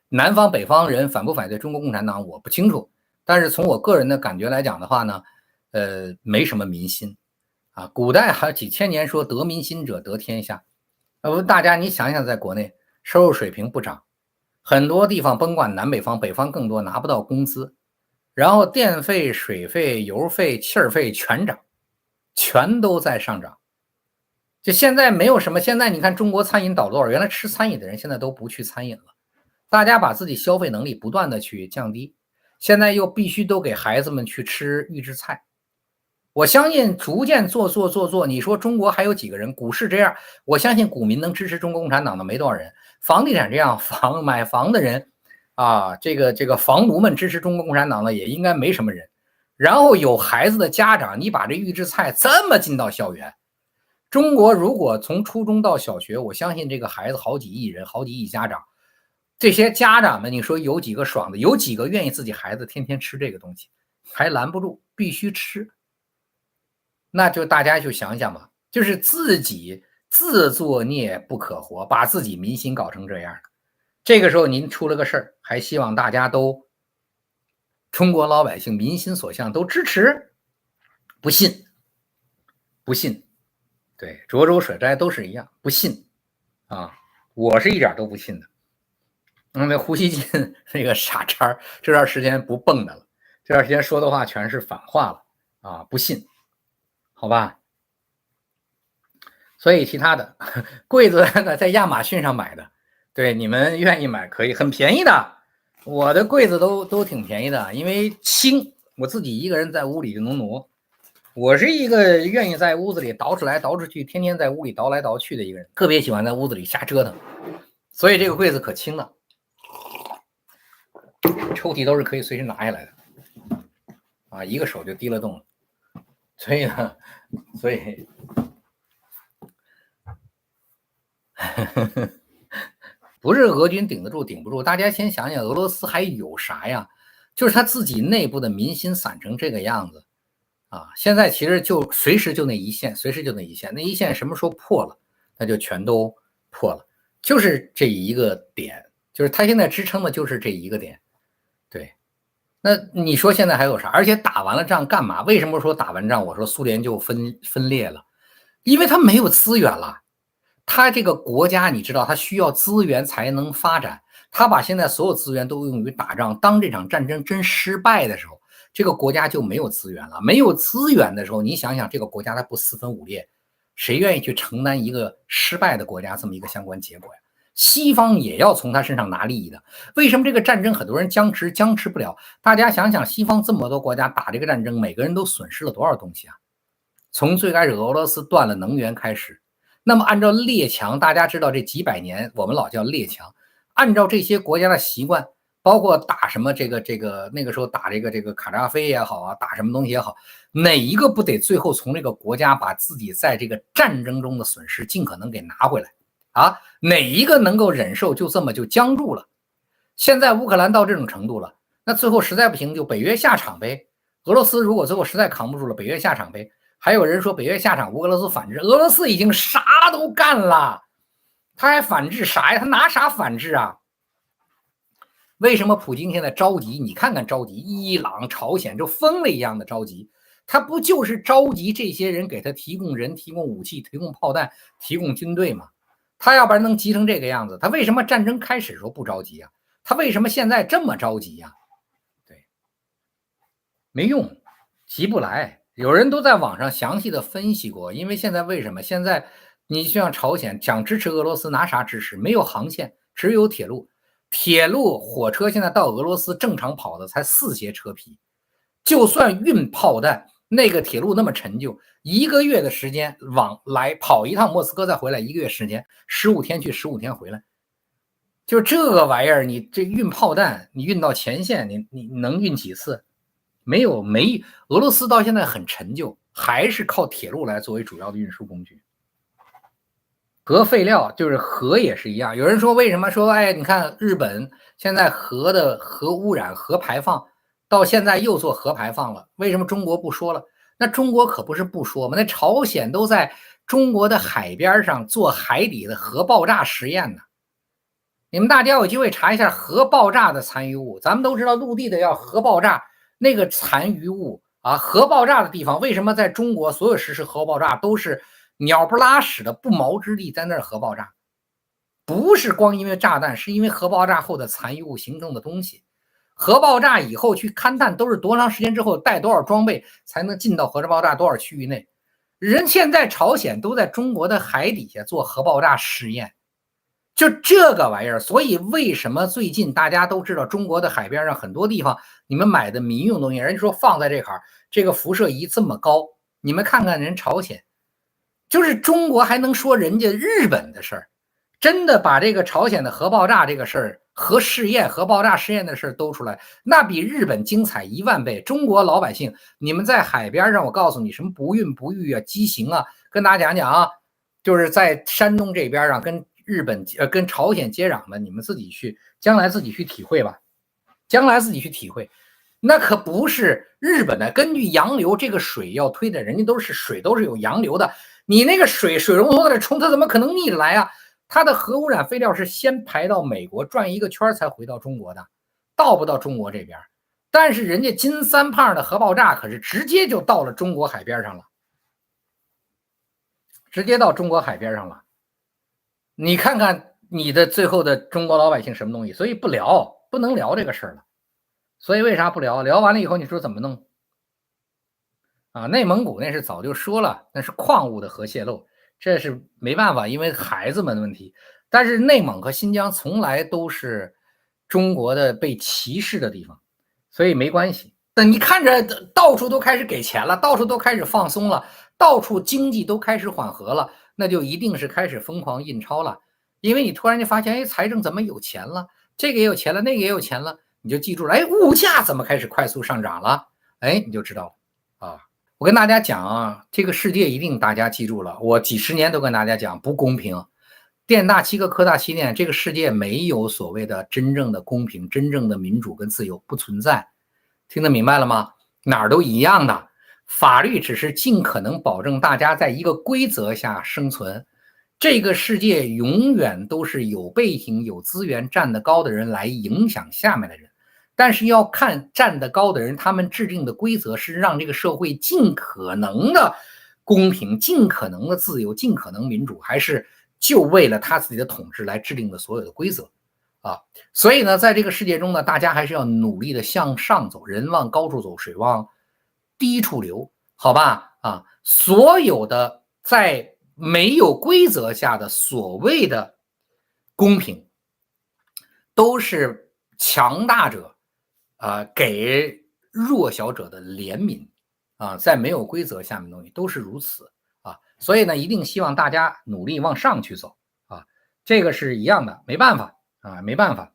南方北方人反不反对中国共产党我不清楚，但是从我个人的感觉来讲的话呢，没什么民心啊。古代还几千年说得民心者得天下，大家你想想，在国内收入水平不涨，很多地方甭管南北方，北方更多拿不到工资，然后电费、水费、油费、气儿费全涨，全都在上涨。就现在没有什么，现在你看中国餐饮倒多少，原来吃餐饮的人现在都不去餐饮了。大家把自己消费能力不断的去降低，现在又必须都给孩子们去吃预制菜。我相信逐渐做，你说中国还有几个人？股市这样，我相信股民能支持中国共产党的没多少人。房地产这样，买房的人啊，这个房奴们支持中国共产党的也应该没什么人。然后有孩子的家长，你把这预制菜这么进到校园，中国如果从初中到小学，我相信这个孩子好几亿人，好几亿家长。这些家长们，你说有几个爽的？有几个愿意自己孩子天天吃这个东西？还拦不住，必须吃。那就大家就想想吧，就是自己自作孽不可活，把自己民心搞成这样的。这个时候您出了个事儿，还希望大家都中国老百姓民心所向都支持？不信，不信。对，涿州舍斋都是一样，不信啊，我是一点都不信的。那胡锡进那个傻叉这段时间不蹦的了，这段时间说的话全是反话了啊，不信，好吧？所以其他的柜子在亚马逊上买的，对，你们愿意买可以，很便宜的，我的柜子都挺便宜的，因为轻，我自己一个人在屋里就能挪。我是一个愿意在屋子里捯饬来捯饬去，天天在屋里倒来倒去的一个人，特别喜欢在屋子里瞎折腾，所以这个柜子可轻了。抽屉都是可以随时拿下来的，啊，一个手就提了动了，所以呢，不是俄军顶得住顶不住，大家先想想俄罗斯还有啥呀？就是他自己内部的民心散成这个样子啊！现在其实就随时就那一线，随时就那一线，那一线什么时候破了，那就全都破了，就是这一个点，就是他现在支撑的就是这一个点。对，那你说现在还有啥？而且打完了仗干嘛？为什么说打完仗我说苏联就分裂了？因为他没有资源了。他这个国家你知道他需要资源才能发展，他把现在所有资源都用于打仗，当这场战争真失败的时候，这个国家就没有资源了。没有资源的时候，你想想这个国家它不四分五裂，谁愿意去承担一个失败的国家这么一个相关结果呀？西方也要从他身上拿利益的。为什么这个战争很多人僵持不了？大家想想，西方这么多国家打这个战争，每个人都损失了多少东西啊？从最开始俄罗斯断了能源开始，那么按照列强，大家知道这几百年我们老叫列强，按照这些国家的习惯，包括打什么那个时候打这个卡扎菲也好啊，打什么东西也好，哪一个不得最后从这个国家把自己在这个战争中的损失尽可能给拿回来啊？哪一个能够忍受就这么就僵住了？现在乌克兰到这种程度了，那最后实在不行就北约下场呗。俄罗斯如果最后实在扛不住了，北约下场呗。还有人说北约下场，俄罗斯反制，俄罗斯已经啥都干了，他还反制啥呀？他拿啥反制啊？为什么普京现在着急？你看看着急，伊朗、朝鲜就疯了一样的着急，他不就是着急这些人给他提供人、提供武器、提供炮弹、提供军队吗？他要不然能急成这个样子，他为什么战争开始的时候不着急啊？他为什么现在这么着急呀？对，没用，急不来。有人都在网上详细的分析过，因为现在为什么现在你像朝鲜想支持俄罗斯拿啥支持？没有航线，只有铁路，火车现在到俄罗斯正常跑的才4节车皮，就算运炮弹，那个铁路那么陈旧，1个月的时间往来跑一趟莫斯科再回来1个月时间，15天去15天回来，就这个玩意儿，你这运炮弹，你运到前线，你能运几次？没，俄罗斯到现在很陈旧，还是靠铁路来作为主要的运输工具。核废料就是核也是一样，有人说为什么说，哎，你看日本现在核污染、核排放，到现在又做核排放了，为什么中国不说了？那中国可不是不说嘛，那朝鲜都在中国的海边上做海底的核爆炸实验呢。你们大家有机会查一下核爆炸的残余物。咱们都知道陆地的要核爆炸，那个残余物啊，核爆炸的地方，为什么在中国所有实施核爆炸都是鸟不拉屎的不毛之地在那儿核爆炸？不是光因为炸弹，是因为核爆炸后的残余物形成的东西。核爆炸以后去勘探都是多长时间之后带多少装备才能进到核爆炸多少区域内？人现在朝鲜都在中国的海底下做核爆炸试验，就这个玩意儿。所以为什么最近大家都知道中国的海边上很多地方你们买的民用东西，人家说放在这块这个辐射仪这么高，你们看看人朝鲜，就是中国还能说人家日本的事儿，真的把这个朝鲜的核爆炸这个事儿、核试验、核爆炸试验的事儿兜出来，那比日本精彩10000倍。中国老百姓，你们在海边上，我告诉你，什么不孕不育啊、畸形啊，跟大家讲讲啊，就是在山东这边上跟日本跟朝鲜接壤的，你们自己去，将来自己去体会吧，将来自己去体会。那可不是日本的，根据洋流，这个水要推的，人家都是水都是有洋流的，你那个水龙头在这冲，它怎么可能逆着来啊？它的核污染废料是先排到美国，转一个圈才回到中国的，到不到中国这边。但是人家金三胖的核爆炸可是直接就到了中国海边上了，直接到中国海边上了。你看看你的最后的中国老百姓什么东西？所以不聊，不能聊这个事儿了。所以为啥不聊？聊完了以后，你说怎么弄？啊，内蒙古那是早就说了，那是矿物的核泄漏，这是没办法，因为孩子们的问题。但是内蒙和新疆从来都是中国的被歧视的地方，所以没关系。但你看着到处都开始给钱了，到处都开始放松了，到处经济都开始缓和了，那就一定是开始疯狂印钞了。因为你突然就发现，哎，财政怎么有钱了？这个也有钱了，那个也有钱了，你就记住了，哎，物价怎么开始快速上涨了？哎，你就知道了啊。我跟大家讲啊，这个世界一定大家记住了，我几十年都跟大家讲不公平。店大欺客，客大欺店，这个世界没有所谓的真正的公平、真正的民主跟自由，不存在。听得明白了吗？哪儿都一样的，法律只是尽可能保证大家在一个规则下生存。这个世界永远都是有背景、有资源、站得高的人来影响下面的人。但是要看站得高的人，他们制定的规则是让这个社会尽可能的公平、尽可能的自由、尽可能民主，还是就为了他自己的统治来制定的所有的规则啊。所以呢，在这个世界中呢，大家还是要努力的向上走，人往高处走，水往低处流，好吧？啊，所有的在没有规则下的所谓的公平，都是强大者给弱小者的怜悯啊，在没有规则下面的东西都是如此啊，所以呢，一定希望大家努力往上去走啊，这个是一样的，没办法啊，没办法。